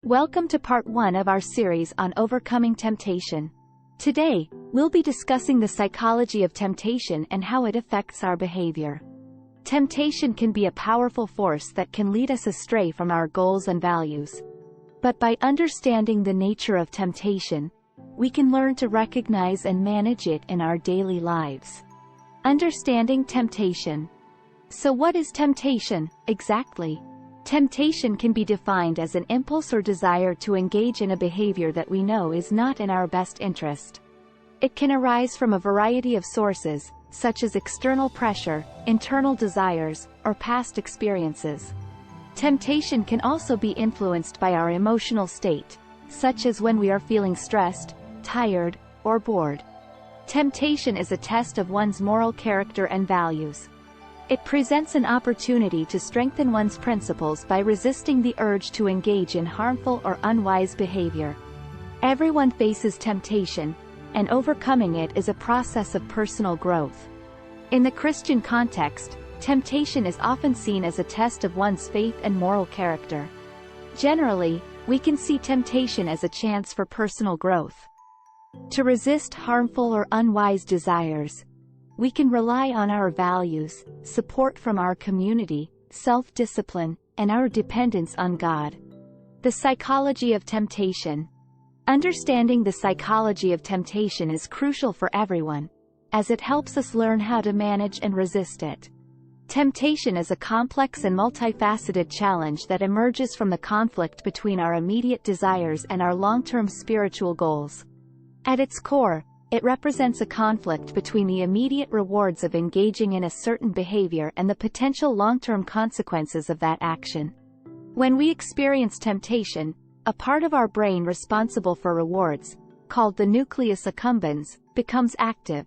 Welcome to part 1 of our series on overcoming temptation. Today, we'll be discussing the psychology of temptation and how it affects our behavior. Temptation can be a powerful force that can lead us astray from our goals and values. But by understanding the nature of temptation, we can learn to recognize and manage it in our daily lives. Understanding temptation. So what is temptation, exactly? Temptation can be defined as an impulse or desire to engage in a behavior that we know is not in our best interest. It can arise from a variety of sources, such as external pressure, internal desires, or past experiences. Temptation can also be influenced by our emotional state, such as when we are feeling stressed, tired, or bored. Temptation is a test of one's moral character and values. It presents an opportunity to strengthen one's principles by resisting the urge to engage in harmful or unwise behavior. Everyone faces temptation, and overcoming it is a process of personal growth. In the Christian context, temptation is often seen as a test of one's faith and moral character. Generally, we can see temptation as a chance for personal growth. To resist harmful or unwise desires, we can rely on our values, support from our community, self-discipline, and our dependence on God. The psychology of temptation. Understanding the psychology of temptation is crucial for everyone, as it helps us learn how to manage and resist it. Temptation is a complex and multifaceted challenge that emerges from the conflict between our immediate desires and our long-term spiritual goals. At its core, it represents a conflict between the immediate rewards of engaging in a certain behavior and the potential long-term consequences of that action. When we experience temptation, a part of our brain responsible for rewards, called the nucleus accumbens, becomes active.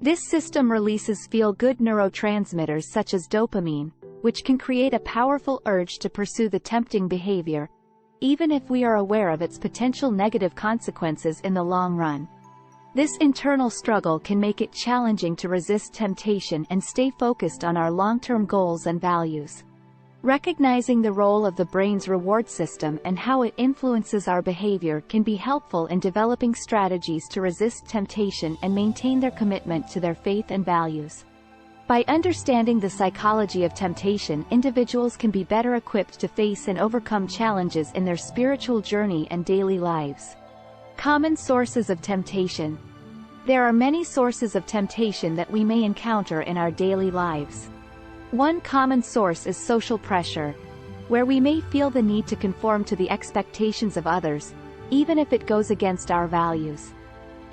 This system releases feel-good neurotransmitters such as dopamine, which can create a powerful urge to pursue the tempting behavior, even if we are aware of its potential negative consequences in the long run. This internal struggle can make it challenging to resist temptation and stay focused on our long-term goals and values. Recognizing the role of the brain's reward system and how it influences our behavior can be helpful in developing strategies to resist temptation and maintain their commitment to their faith and values. By understanding the psychology of temptation, individuals can be better equipped to face and overcome challenges in their spiritual journey and daily lives. Common sources of temptation. There are many sources of temptation that we may encounter in our daily lives. One common source is social pressure, where we may feel the need to conform to the expectations of others, even if it goes against our values.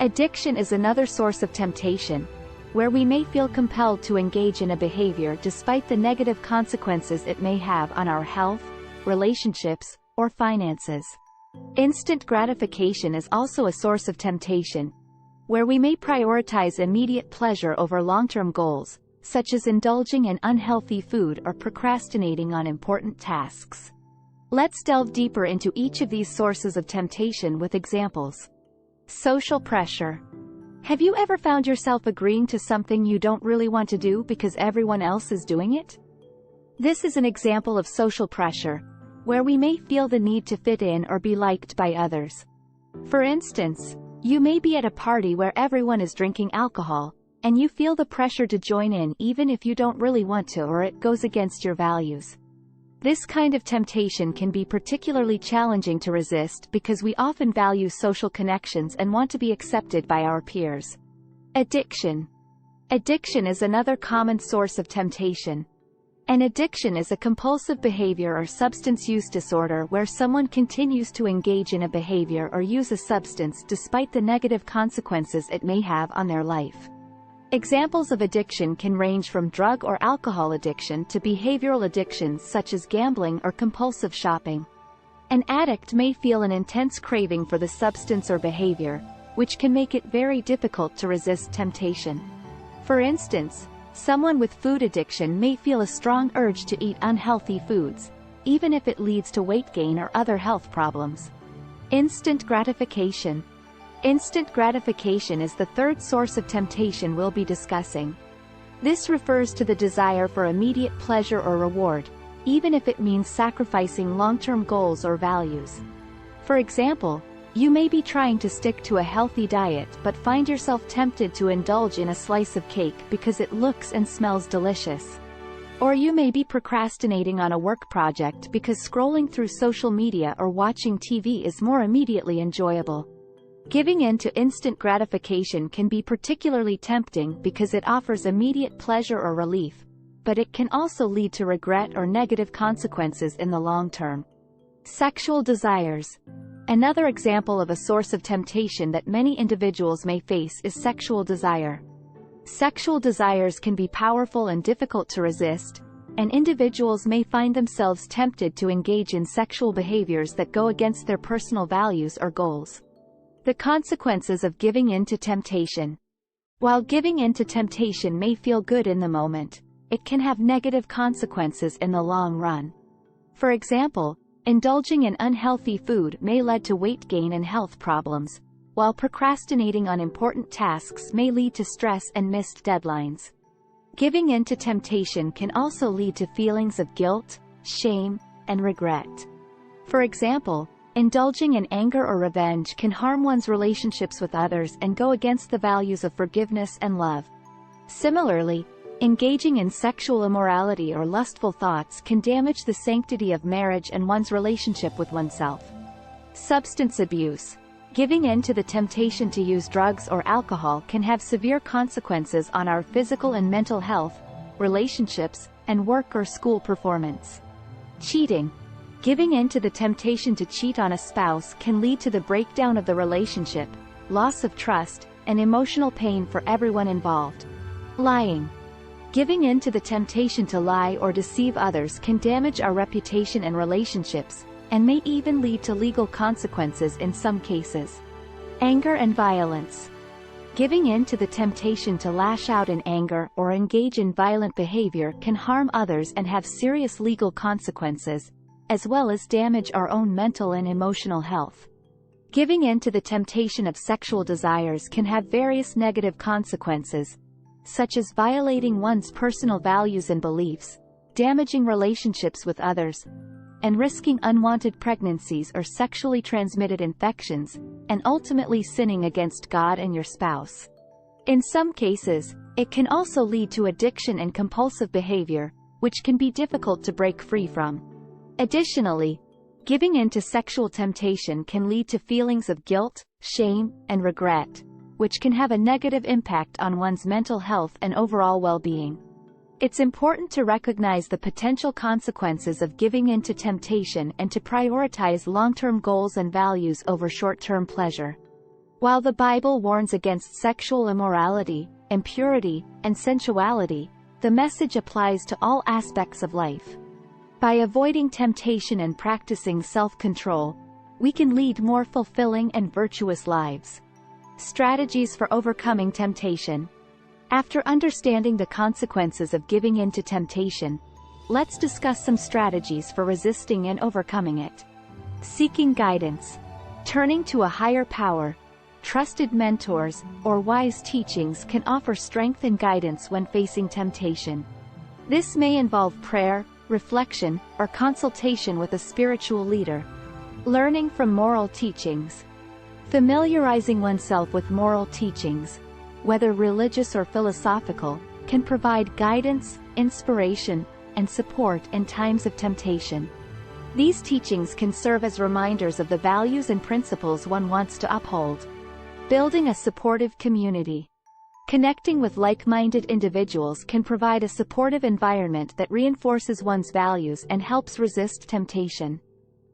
Addiction is another source of temptation, where we may feel compelled to engage in a behavior despite the negative consequences it may have on our health, relationships, or finances. Instant gratification is also a source of temptation, where we may prioritize immediate pleasure over long-term goals, such as indulging in unhealthy food or procrastinating on important tasks. Let's delve deeper into each of these sources of temptation with examples. Social pressure. Have you ever found yourself agreeing to something you don't really want to do because everyone else is doing it? This is an example of social pressure, where we may feel the need to fit in or be liked by others. For instance, you may be at a party where everyone is drinking alcohol, and you feel the pressure to join in even if you don't really want to or it goes against your values. This kind of temptation can be particularly challenging to resist because we often value social connections and want to be accepted by our peers. Addiction. Addiction is another common source of temptation. An addiction is a compulsive behavior or substance use disorder where someone continues to engage in a behavior or use a substance despite the negative consequences it may have on their life. Examples of addiction can range from drug or alcohol addiction to behavioral addictions such as gambling or compulsive shopping. An addict may feel an intense craving for the substance or behavior, which can make it very difficult to resist temptation. For instance, someone with food addiction may feel a strong urge to eat unhealthy foods, even if it leads to weight gain or other health problems. Instant gratification. Instant gratification is the third source of temptation we'll be discussing. This refers to the desire for immediate pleasure or reward, even if it means sacrificing long-term goals or values. For example, you may be trying to stick to a healthy diet but find yourself tempted to indulge in a slice of cake because it looks and smells delicious. Or you may be procrastinating on a work project because scrolling through social media or watching TV is more immediately enjoyable. Giving in to instant gratification can be particularly tempting because it offers immediate pleasure or relief, but it can also lead to regret or negative consequences in the long term. Sexual desires. Another example of a source of temptation that many individuals may face is sexual desire. Sexual desires can be powerful and difficult to resist, and individuals may find themselves tempted to engage in sexual behaviors that go against their personal values or goals. The consequences of giving in to temptation. While giving in to temptation may feel good in the moment, it can have negative consequences in the long run. For example, indulging in unhealthy food may lead to weight gain and health problems, while procrastinating on important tasks may lead to stress and missed deadlines. Giving in to temptation can also lead to feelings of guilt, shame, and regret. For example, indulging in anger or revenge can harm one's relationships with others and go against the values of forgiveness and love. Similarly, engaging in sexual immorality or lustful thoughts can damage the sanctity of marriage and one's relationship with oneself. Substance abuse. Giving in to the temptation to use drugs or alcohol can have severe consequences on our physical and mental health, relationships, and work or school performance. Cheating. Giving in to the temptation to cheat on a spouse can lead to the breakdown of the relationship, loss of trust, and emotional pain for everyone involved. Lying. Giving in to the temptation to lie or deceive others can damage our reputation and relationships, and may even lead to legal consequences in some cases. Anger and violence. Giving in to the temptation to lash out in anger or engage in violent behavior can harm others and have serious legal consequences, as well as damage our own mental and emotional health. Giving in to the temptation of sexual desires can have various negative consequences, such as violating one's personal values and beliefs, damaging relationships with others, and risking unwanted pregnancies or sexually transmitted infections, and ultimately sinning against God and your spouse. In some cases, it can also lead to addiction and compulsive behavior, which can be difficult to break free from. Additionally, giving in to sexual temptation can lead to feelings of guilt, shame, and regret, which can have a negative impact on one's mental health and overall well-being. It's important to recognize the potential consequences of giving in to temptation and to prioritize long-term goals and values over short-term pleasure. While the Bible warns against sexual immorality, impurity, and sensuality, the message applies to all aspects of life. By avoiding temptation and practicing self-control, we can lead more fulfilling and virtuous lives. Strategies for overcoming temptation. After understanding the consequences of giving in to temptation, let's discuss some strategies for resisting and overcoming it. Seeking guidance. Turning to a higher power, trusted mentors, or wise teachings can offer strength and guidance when facing temptation. This may involve prayer, reflection, or consultation with a spiritual leader. Learning from moral teachings. Familiarizing oneself with moral teachings, whether religious or philosophical, can provide guidance, inspiration, and support in times of temptation. These teachings can serve as reminders of the values and principles one wants to uphold. Building a supportive community. Connecting with like-minded individuals can provide a supportive environment that reinforces one's values and helps resist temptation.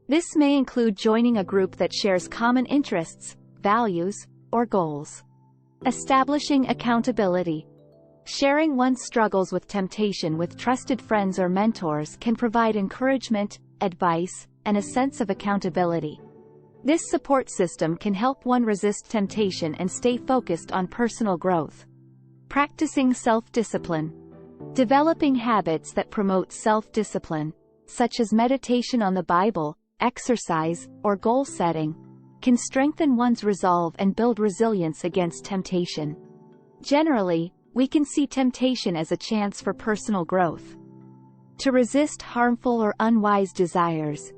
This may include joining a group that shares common interests, values, or goals. Establishing accountability. Sharing one's struggles with temptation with trusted friends or mentors can provide encouragement, advice, and a sense of accountability. This support system can help one resist temptation and stay focused on personal growth. Practicing self-discipline. Developing habits that promote self-discipline, such as meditation on the Bible, exercise, or goal setting, can strengthen one's resolve and build resilience against temptation. Generally, we can see temptation as a chance for personal growth. To resist harmful or unwise desires,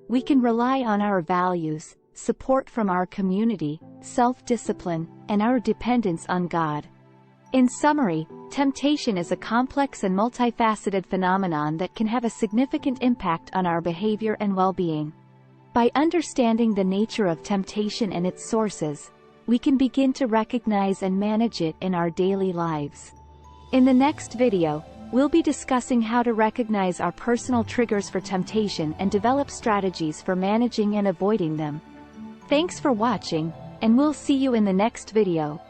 we can rely on our values, support from our community, self-discipline, and our dependence on God. In summary, temptation is a complex and multifaceted phenomenon that can have a significant impact on our behavior and well-being. By understanding the nature of temptation and its sources, we can begin to recognize and manage it in our daily lives. In the next video, we'll be discussing how to recognize our personal triggers for temptation and develop strategies for managing and avoiding them. Thanks for watching, and we'll see you in the next video.